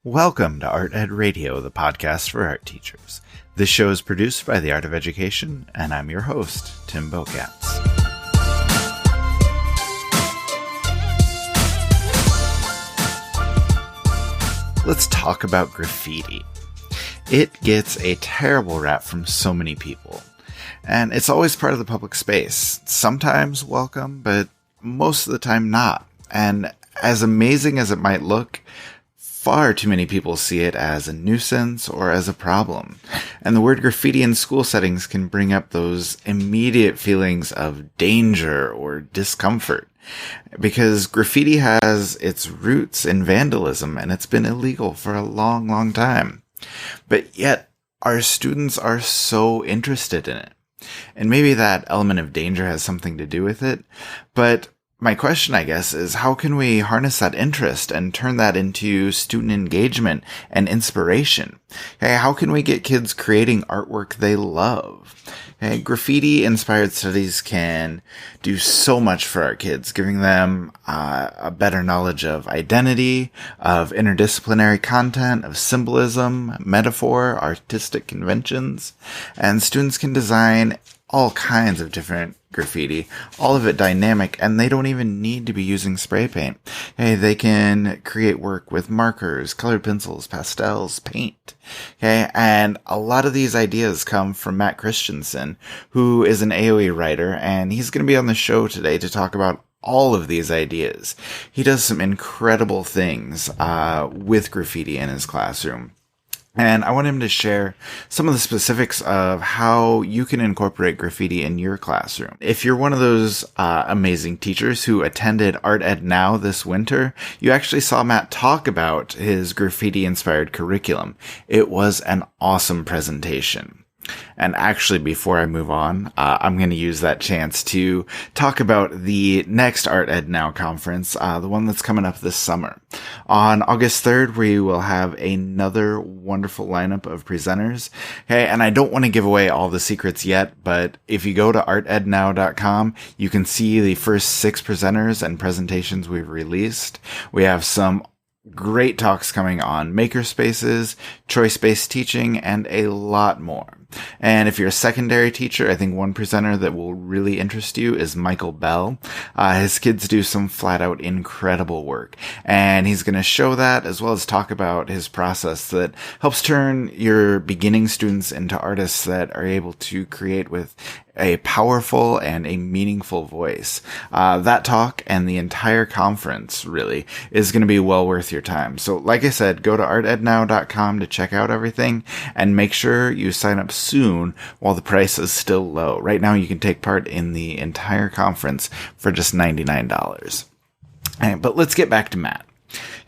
Welcome to Art Ed Radio, the podcast for art teachers. This show is produced by the Art of Education, and I'm your host, Tim Bokatz. Let's talk about graffiti. It gets a terrible rap from so many people, and it's always part of the public space. Sometimes welcome, but most of the time not. And as amazing as it might look, far too many people see it as a nuisance or as a problem. And the word graffiti in school settings can bring up those immediate feelings of danger or discomfort. Because graffiti has its roots in vandalism and it's been illegal for a long, long time. But yet, our students are so interested in it. And maybe that element of danger has something to do with it, but my question, I guess, is how can we harness that interest and turn that into student engagement and inspiration? Okay, how can we get kids creating artwork they love? Okay, graffiti-inspired studies can do so much for our kids, giving them a better knowledge of identity, of interdisciplinary content, of symbolism, metaphor, artistic conventions, and students can design all kinds of different graffiti, all of it dynamic, and they don't even need to be using spray paint. Hey, they can create work with markers, colored pencils, pastels, paint. Okay, and a lot of these ideas come from Matt Christenson, who is an AOE writer, and he's going to be on the show today to talk about all of these ideas. He does some incredible things with graffiti in his classroom. And I want him to share some of the specifics of how you can incorporate graffiti in your classroom. If you're one of those amazing teachers who attended Art Ed Now this winter, you actually saw Matt talk about his graffiti-inspired curriculum. It was an awesome presentation. And actually, before I move on, I'm going to use that chance to talk about the next Art Ed Now conference, the one that's coming up this summer. On August 3rd, we will have another wonderful lineup of presenters. Okay, and I don't want to give away all the secrets yet, but if you go to artednow.com, you can see the first 6 presenters and presentations we've released. We have some great talks coming on makerspaces, choice-based teaching, and a lot more. And if you're a secondary teacher, I think one presenter that will really interest you is Michael Bell. His kids do some flat-out incredible work, and he's going to show that as well as talk about his process that helps turn your beginning students into artists that are able to create with a powerful and a meaningful voice. That talk and the entire conference really is going to be well worth your time. So like I said, go to artednow.com to check out everything and make sure you sign up soon while the price is still low. Right now you can take part in the entire conference for just $99. But let's get back to Matt.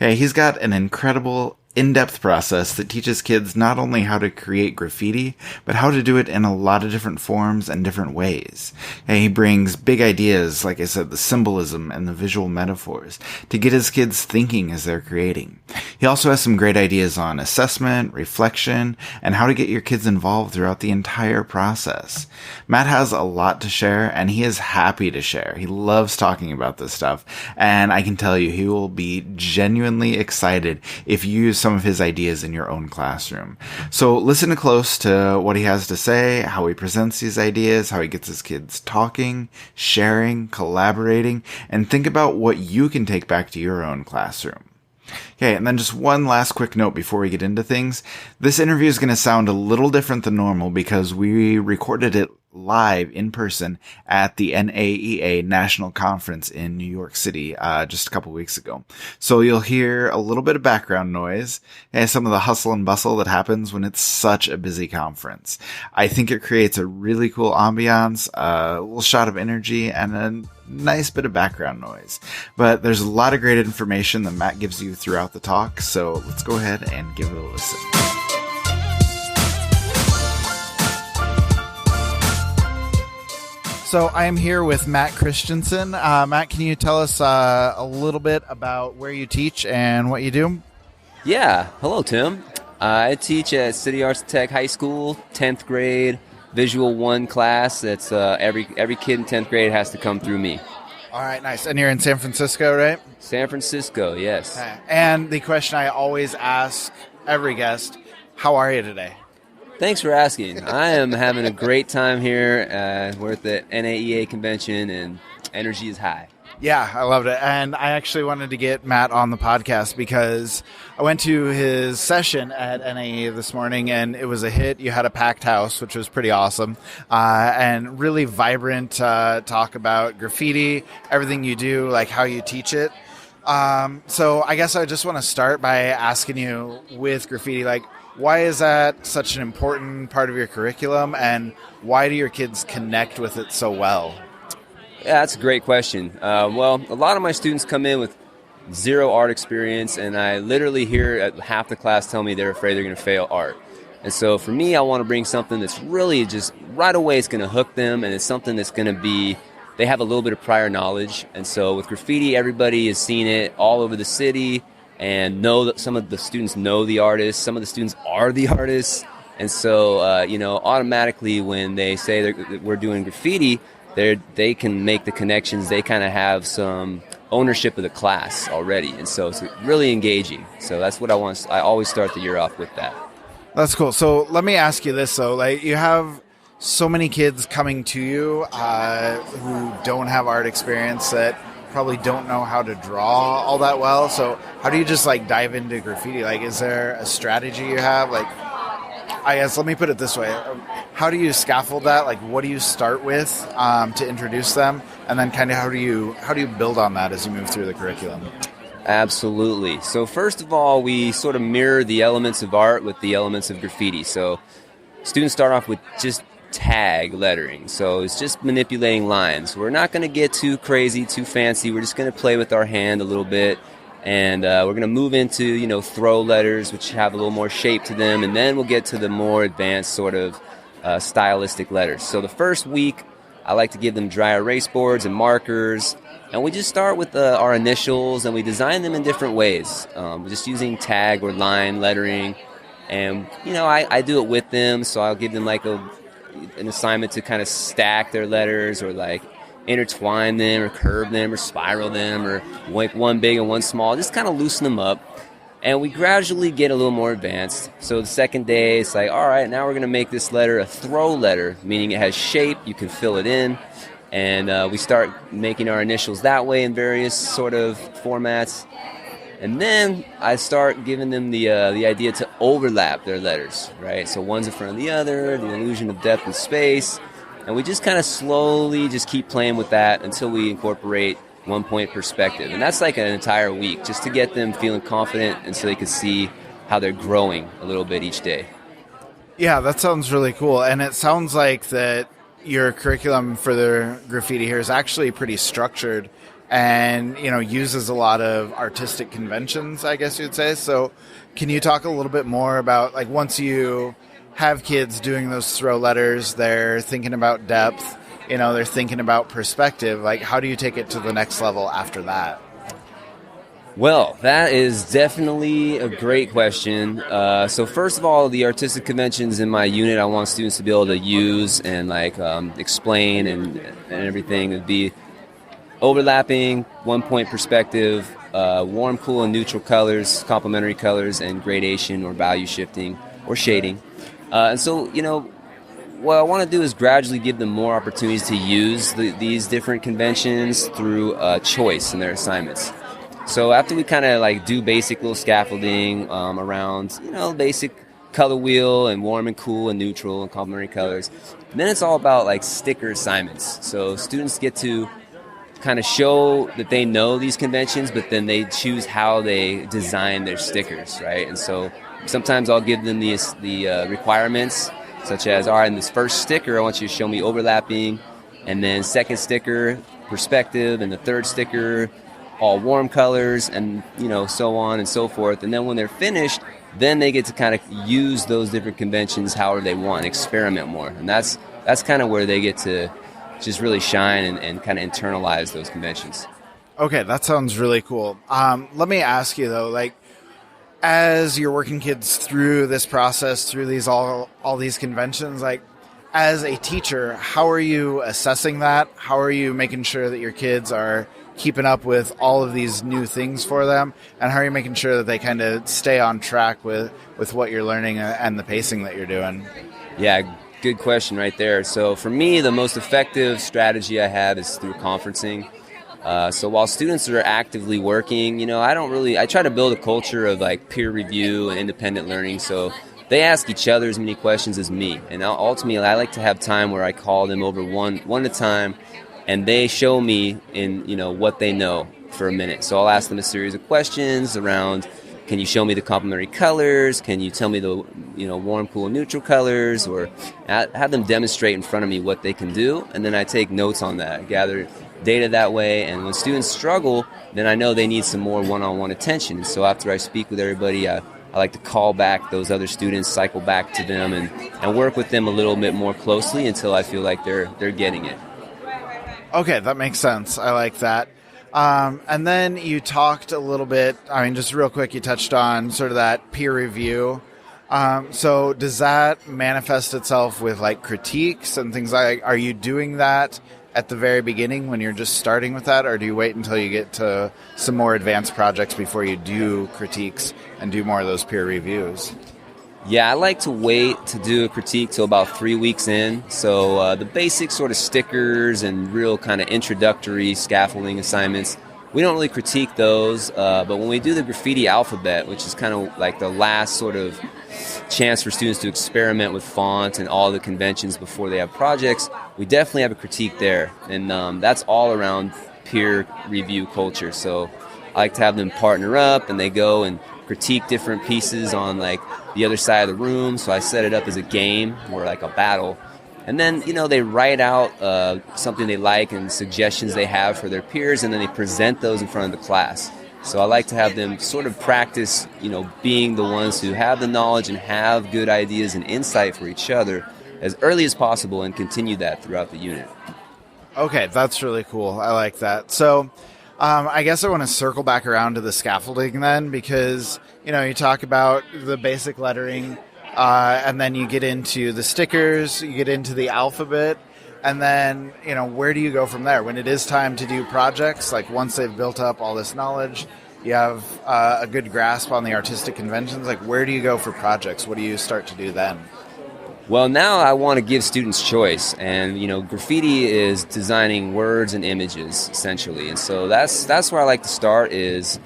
Okay, he's got an incredible in-depth process that teaches kids not only how to create graffiti, but how to do it in a lot of different forms and different ways. And he brings big ideas, like I said, the symbolism and the visual metaphors, to get his kids thinking as they're creating. He also has some great ideas on assessment, reflection, and how to get your kids involved throughout the entire process. Matt has a lot to share, and he is happy to share. He loves talking about this stuff, and I can tell you he will be genuinely excited if you use some of his ideas in your own classroom. So listen close to what he has to say, how he presents these ideas, how he gets his kids talking, sharing, collaborating, and think about what you can take back to your own classroom. Okay, and then just one last quick note before we get into things. This interview is going to sound a little different than normal because we recorded it live in person at the NAEA National Conference in New York City just a couple weeks ago. So you'll hear a little bit of background noise and some of the hustle and bustle that happens when it's such a busy conference. I think it creates a really cool ambiance, a little shot of energy, and a nice bit of background noise. But there's a lot of great information that Matt gives you throughout the talk, so let's go ahead and give it a listen. So I am here with Matt Christenson. Matt, can you tell us a little bit about where you teach and what you do? Yeah. Hello, Tim. I teach at City Arts Tech High School, 10th grade, Visual 1 class. That's every kid in 10th grade has to come through me. All right, nice. And you're in San Francisco, right? San Francisco, yes. Okay. And the question I always ask every guest, how are you today? Thanks for asking. I am having a great time here. We're at the NAEA convention, and energy is high. Yeah, I loved it. And I actually wanted to get Matt on the podcast because I went to his session at NAE this morning, and it was a hit. You had a packed house, which was pretty awesome, and really vibrant talk about graffiti, everything you do, like how you teach it. So I guess I just want to start by asking you with graffiti, like, why is that such an important part of your curriculum, and why do your kids connect with it so well? Yeah, that's a great question. Well, a lot of my students come in with zero art experience, and I literally hear half the class tell me they're afraid they're going to fail art. And so for me, I want to bring something that's really just right away it's going to hook them, and it's something that's going to be, they have a little bit of prior knowledge. And so with graffiti, everybody has seen it all over the city and know that some of the students know the artists, some of the students are the artists. And so, automatically when they say we're doing graffiti, they can make the connections. They kind of have some ownership of the class already, and so it's really engaging. So that's what I want. I always start the year off with that. That's cool. So let me ask you this, though. Like, you have so many kids coming to you who don't have art experience, that probably don't know how to draw all that well. So how do you just dive into graffiti? Like, is there a strategy you have? Like, I guess let me put it this way. How do you scaffold that? Like, what do you start with to introduce them? And then kind of how do you build on that as you move through the curriculum? Absolutely. So first of all, we sort of mirror the elements of art with the elements of graffiti. So students start off with just tag lettering. So it's just manipulating lines. We're not going to get too crazy, too fancy. We're just going to play with our hand a little bit. And we're going to move into, throw letters, which have a little more shape to them. And then we'll get to the more advanced sort of stylistic letters. So the first week, I like to give them dry erase boards and markers. And we just start with our initials, and we design them in different ways. Just using tag or line lettering. And, I do it with them. So I'll give them an assignment to kind of stack their letters, or intertwine them or curve them or spiral them, or make one big and one small, just kind of loosen them up. And we gradually get a little more advanced. So the second day, it's all right, now we're going to make this letter a throw letter, meaning it has shape, you can fill it in. And we start making our initials that way in various sort of formats. And then I start giving them the idea to overlap their letters, right? So one's in front of the other, the illusion of depth and space. And we just kind of slowly just keep playing with that until we incorporate 1 point perspective. And that's an entire week, just to get them feeling confident and so they can see how they're growing a little bit each day. Yeah, that sounds really cool. And it sounds like that your curriculum for the graffiti here is actually pretty structured and, uses a lot of artistic conventions, I guess you'd say. So can you talk a little bit more about, once you have kids doing those throw letters, they're thinking about depth, they're thinking about perspective, how do you take it to the next level after that? Well, that is definitely a great question. So first of all, the artistic conventions in my unit, I want students to be able to use and explain and everything. It'd be overlapping, 1 point perspective, warm, cool, and neutral colors, complementary colors, and gradation or value shifting or shading. And so, what I want to do is gradually give them more opportunities to use these different conventions through choice in their assignments. So after we kind of do basic little scaffolding around, basic color wheel and warm and cool and neutral and complementary colors, then it's all about sticker assignments. So students get to kind of show that they know these conventions, but then they choose how they design their stickers, right? And so sometimes I'll give them the requirements, such as, all right, in this first sticker, I want you to show me overlapping, and then second sticker, perspective, and the third sticker, all warm colors, and, so on and so forth. And then when they're finished, then they get to kind of use those different conventions however they want, experiment more. And that's kind of where they get to just really shine and kind of internalize those conventions. Okay, that sounds really cool. Let me ask you, though, as you're working kids through this process, through these all these conventions, as a teacher, how are you assessing that? How are you making sure that your kids are keeping up with all of these new things for them? And how are you making sure that they kind of stay on track with what you're learning and the pacing that you're doing? Yeah, good question right there. So for me, the most effective strategy I have is through conferencing. So while students are actively working, I try to build a culture of like peer review and independent learning. So they ask each other as many questions as me. And ultimately, I like to have time where I call them over one at a time, and they show me what they know for a minute. So I'll ask them a series of questions around, can you show me the complementary colors? Can you tell me the warm, cool, neutral colors? Or have them demonstrate in front of me what they can do, and then I take notes on that. I gather data that way, and when students struggle, then I know they need some more one-on-one attention. And so after I speak with everybody, I like to call back those other students, cycle back to them, and work with them a little bit more closely until I feel like they're getting it. Okay, that makes sense. I like that. And then you talked a little bit, just real quick, you touched on sort of that peer review. So does that manifest itself with like critiques and things like, are you doing that at the very beginning when you're just starting with that, or do you wait until you get to some more advanced projects before you do critiques and do more of those peer reviews? Yeah, I like to wait to do a critique till about 3 weeks in. So the basic sort of stickers and real kind of introductory scaffolding assignments, we don't really critique those. But when we do the graffiti alphabet, which is kind of like the last sort of chance for students to experiment with font and all the conventions before they have projects, we definitely have a critique there. And that's all around peer review culture. So I like to have them partner up, and they go and critique different pieces on like the other side of the room. So I set it up as a game or like a battle. And then, they write out something they like and suggestions they have for their peers, and then they present those in front of the class. So I like to have them sort of practice, being the ones who have the knowledge and have good ideas and insight for each other as early as possible, and continue that throughout the unit. Okay, that's really cool. I like that. So I guess I want to circle back around to the scaffolding then, because, you talk about the basic lettering, and then you get into the stickers, you get into the alphabet, and then, where do you go from there? When it is time to do projects, like once they've built up all this knowledge, you have a good grasp on the artistic conventions, like where do you go for projects? What do you start to do then? Well, now I want to give students choice, and graffiti is designing words and images essentially, and so that's where I like to start, is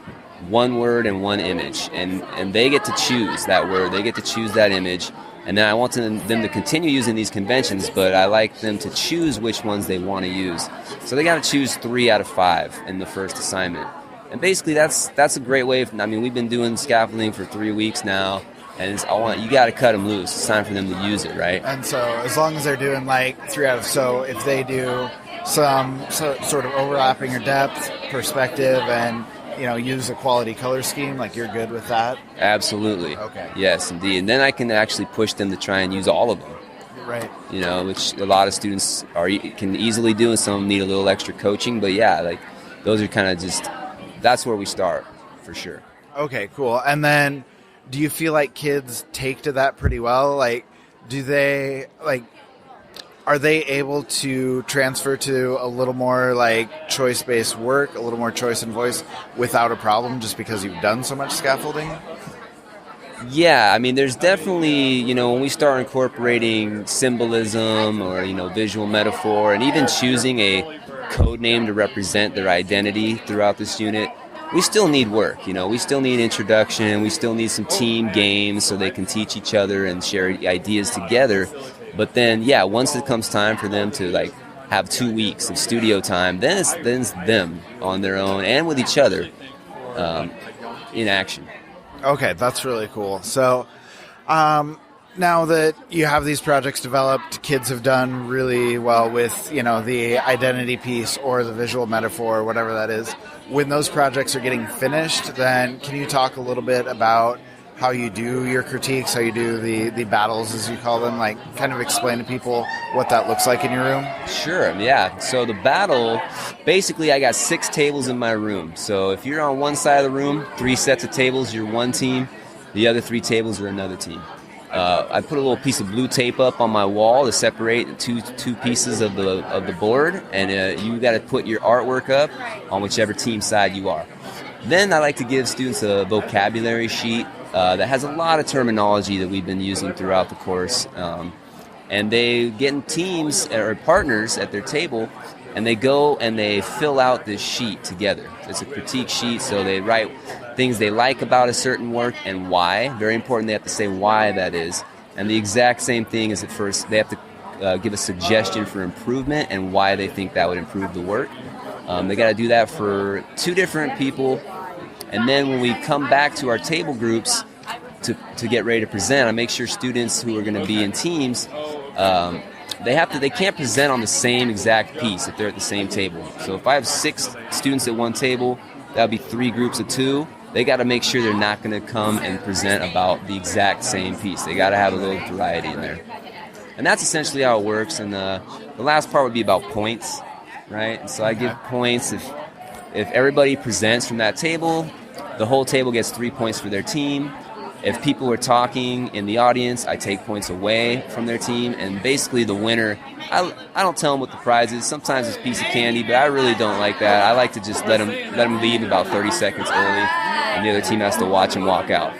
one word and one image, and they get to choose that word, they get to choose that image, and then I want them to continue using these conventions, but I like them to choose which ones they want to use. So they got to choose 3 out of 5 in the first assignment, and basically that's a great way of, we've been doing scaffolding for 3 weeks now. And you got to cut them loose. It's time for them to use it, right? And so as long as they're doing like 3 out of, so if they do some sort of overlapping or depth perspective and, use a quality color scheme, like you're good with that? Absolutely. Okay. Yes, indeed. And then I can actually push them to try and use all of them. Right. Which a lot of students can easily do, and some need a little extra coaching. But yeah, like those are kind of that's where we start for sure. Okay, cool. And then, do you feel like kids take to that pretty well? Like, are they able to transfer to a little more like choice-based work, a little more choice and voice without a problem, just because you've done so much scaffolding? Yeah, there's definitely, when we start incorporating symbolism or, visual metaphor, and even choosing a code name to represent their identity throughout this unit, we still need work, we still need introduction, we still need some team games so they can teach each other and share ideas together. But then, once it comes time for them to like have 2 weeks of studio time, then it's them on their own and with each other in action. Okay, that's really cool. So now that you have these projects developed, kids have done really well with, the identity piece or the visual metaphor, whatever that is. When those projects are getting finished, then can you talk a little bit about how you do your critiques, how you do the battles, as you call them, like kind of explain to people what that looks like in your room? Sure, yeah. So the battle, basically I got 6 tables in my room. So if you're on one side of the room, 3 sets of tables, you're one team. The other 3 tables are another team. I put a little piece of blue tape up on my wall to separate two pieces of the board, and you got to put your artwork up on whichever team side you are. Then I like to give students a vocabulary sheet that has a lot of terminology that we've been using throughout the course. And they get in teams or partners at their table, and they go and they fill out this sheet together. It's a critique sheet, so they write things they like about a certain work and why. Very important, they have to say why that is. And the exact same thing is at first, they have to give a suggestion for improvement and why they think that would improve the work. They got to do that for 2 different people. And then when we come back to our table groups to get ready to present, I make sure students who are going to be in teams, they can't present on the same exact piece if they're at the same table. So if I have 6 students at one table, that would be 3 groups of 2. They got to make sure they're not going to come and present about the exact same piece. They got to have a little variety in there. And that's essentially how it works. And the last part would be about points, right? And so I give points if everybody presents from that table, the whole table gets 3 points for their team. If people are talking in the audience, I take points away from their team. And basically the winner, I don't tell them what the prize is. Sometimes it's a piece of candy, but I really don't like that. I like to just let them leave about 30 seconds early, and the other team has to watch and walk out.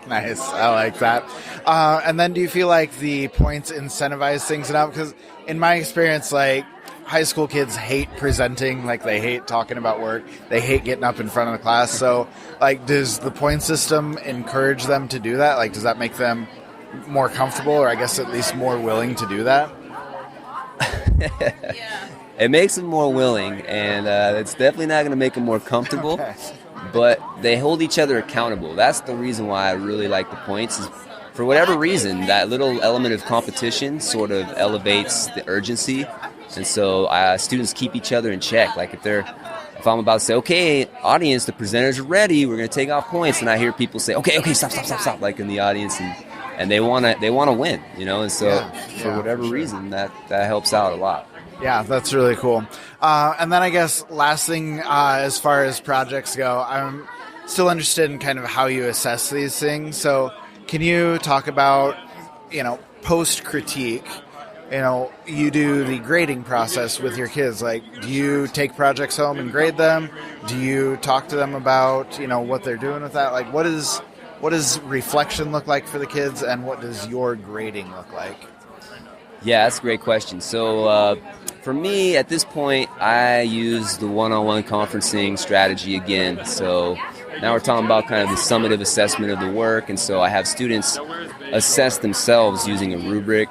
Nice. I like that. And then do you feel like the points incentivize things enough? Because in my experience, like, high school kids hate presenting, like they hate talking about work, they hate getting up in front of the class. So, like, does the point system encourage them to do that? Like, does that make them more comfortable, or I guess at least more willing to do that? It makes them more willing, and it's definitely not going to make them more comfortable. Okay. But they hold each other accountable. That's the reason why I really like the points. Is for whatever reason, that little element of competition sort of elevates the urgency. And so students keep each other in check. Like if I'm about to say, okay, audience, the presenters are ready, we're going to take off points, and I hear people say, okay, stop, like in the audience, and they want to win, you know. And so for whatever reason, that helps out a lot. Yeah, that's really cool. And then I guess last thing, as far as projects go, I'm still interested in kind of how you assess these things. So can you talk about, post-critique? You do the grading process with your kids. Like, do you take projects home and grade them? Do you talk to them about, what they're doing with that? Like, what does reflection look like for the kids, and what does your grading look like? Yeah, that's a great question. So for me, at this point, I use the one-on-one conferencing strategy again. So now we're talking about kind of the summative assessment of the work, and so I have students assess themselves using a rubric.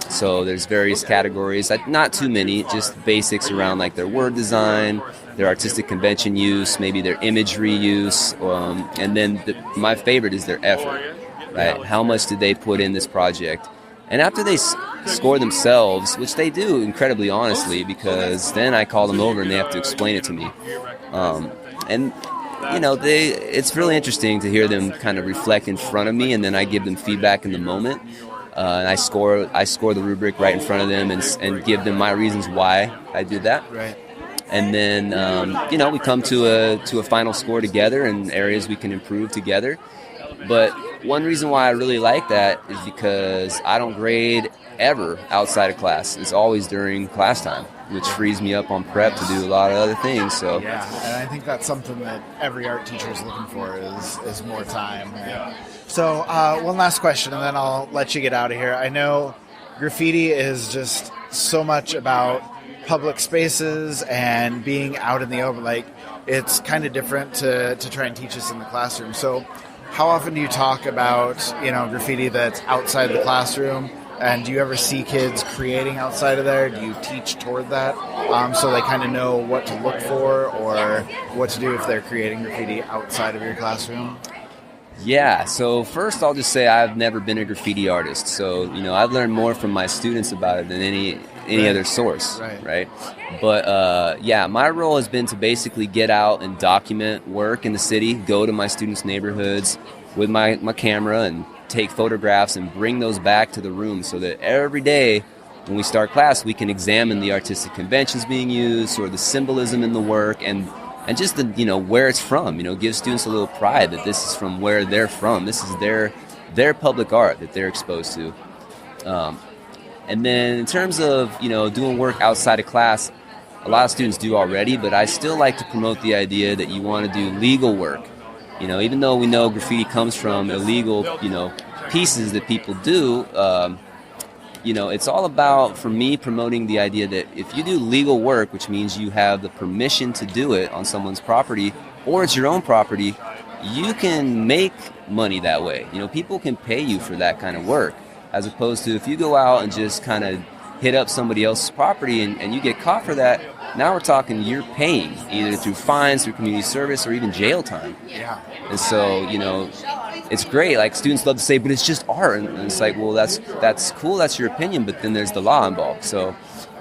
So there's various categories, not too many, just basics around like their word design, their artistic convention use, maybe their imagery use, and then my favorite is their effort, right? How much did they put in this project? And after they score themselves, which they do incredibly honestly, because then I call them over and they have to explain it to me. It's really interesting to hear them kind of reflect in front of me, and then I give them feedback in the moment. And I score the rubric right in front of them and give them my reasons why I did that. Right. And then we come to a final score together and areas we can improve together. But one reason why I really like that is because I don't grade ever outside of class. It's always during class time, which frees me up on prep to do a lot of other things. So yeah, and I think that's something that every art teacher is looking for is more time. Yeah. So one last question, and then I'll let you get out of here. I know graffiti is just so much about public spaces and being out in the open. Like, it's kind of different to try and teach us in the classroom. So how often do you talk about, graffiti that's outside the classroom? And do you ever see kids creating outside of there? Do you teach toward that so they kind of know what to look for or what to do if they're creating graffiti outside of your classroom? Yeah, so first I'll just say I've never been a graffiti artist. So, I've learned more from my students about it than any other source, right? But, my role has been to basically get out and document work in the city, go to my students' neighborhoods with my camera and take photographs and bring those back to the room so that every day when we start class, we can examine the artistic conventions being used or the symbolism in the work and just the, where it's from, give students a little pride that this is from where they're from. This is their their public art that they're exposed to. And then in terms of, doing work outside of class, a lot of students do already, but I still like to promote the idea that you want to do legal work. Even though we know graffiti comes from illegal, pieces that people do, it's all about, for me, promoting the idea that if you do legal work, which means you have the permission to do it on someone's property, or it's your own property, you can make money that way. People can pay you for that kind of work, as opposed to if you go out and just kind of hit up somebody else's property and you get caught for that, now we're talking you're paying, either through fines, through community service, or even jail time. Yeah. And so, it's great. Like, students love to say, but it's just art. And it's like, well, that's cool, that's your opinion, but then there's the law involved. So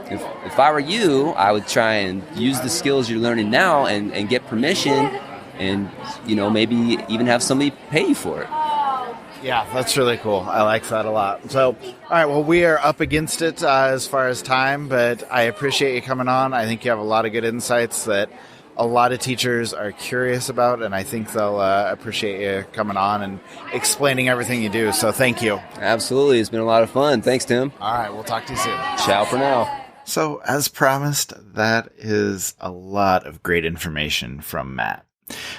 if I were you, I would try and use the skills you're learning now and get permission and, maybe even have somebody pay you for it. Yeah, that's really cool. I like that a lot. So, all right, well, we are up against it as far as time, but I appreciate you coming on. I think you have a lot of good insights that a lot of teachers are curious about, and I think they'll appreciate you coming on and explaining everything you do. So thank you. Absolutely. It's been a lot of fun. Thanks, Tim. All right, we'll talk to you soon. Ciao for now. So, as promised, that is a lot of great information from Matt.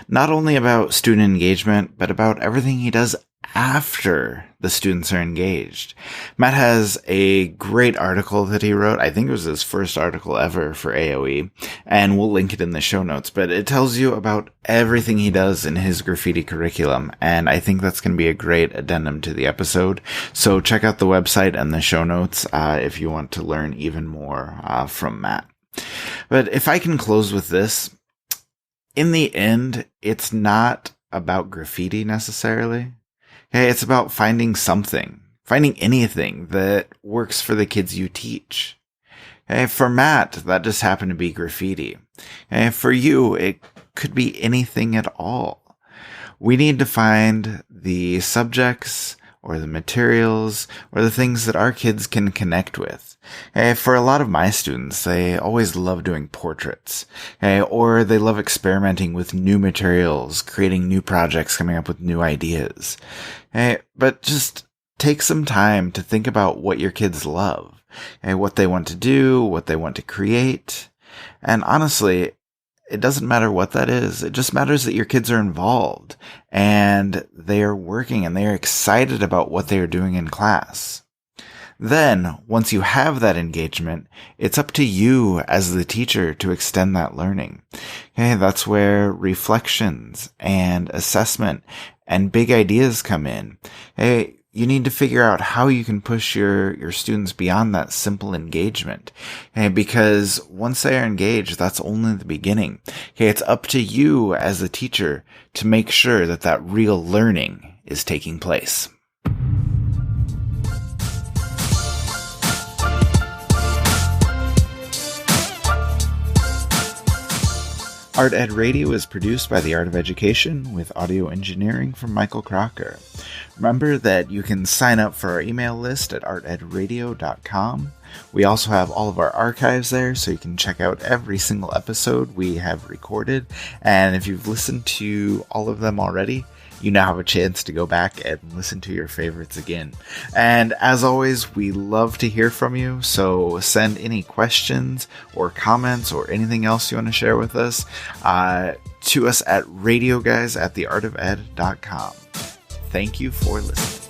Not only about student engagement, but about everything he does after the students are engaged. Matt has a great article that he wrote. I think it was his first article ever for AOE, and we'll link it in the show notes, but it tells you about everything he does in his graffiti curriculum, and I think that's going to be a great addendum to the episode. So check out the website and the show notes if you want to learn even more from Matt. But if I can close with this, in the end, it's not about graffiti necessarily. Okay, it's about finding anything that works for the kids you teach. Okay, for Matt, that just happened to be graffiti. Okay, for you, it could be anything at all. We need to find the subjects or the materials or the things that our kids can connect with. Okay, for a lot of my students, they always love doing portraits, okay, or they love experimenting with new materials, creating new projects, coming up with new ideas. Okay, but just take some time to think about what your kids love, okay, what they want to do, what they want to create. And honestly, it doesn't matter what that is. It just matters that your kids are involved and they are working and they are excited about what they are doing in class. Then, once you have that engagement, it's up to you as the teacher to extend that learning. Okay, that's where reflections and assessment and big ideas come in. Hey, you need to figure out how you can push your students beyond that simple engagement. Okay, because once they are engaged, that's only the beginning. Okay, it's up to you as the teacher to make sure that that real learning is taking place. Art Ed Radio is produced by The Art of Education with audio engineering from Michael Crocker. Remember that you can sign up for our email list at artedradio.com. We also have all of our archives there, so you can check out every single episode we have recorded. And if you've listened to all of them already, you now have a chance to go back and listen to your favorites again. And as always, we love to hear from you, so send any questions or comments or anything else you want to share with us to us at radioguys@theartofed.com. Thank you for listening.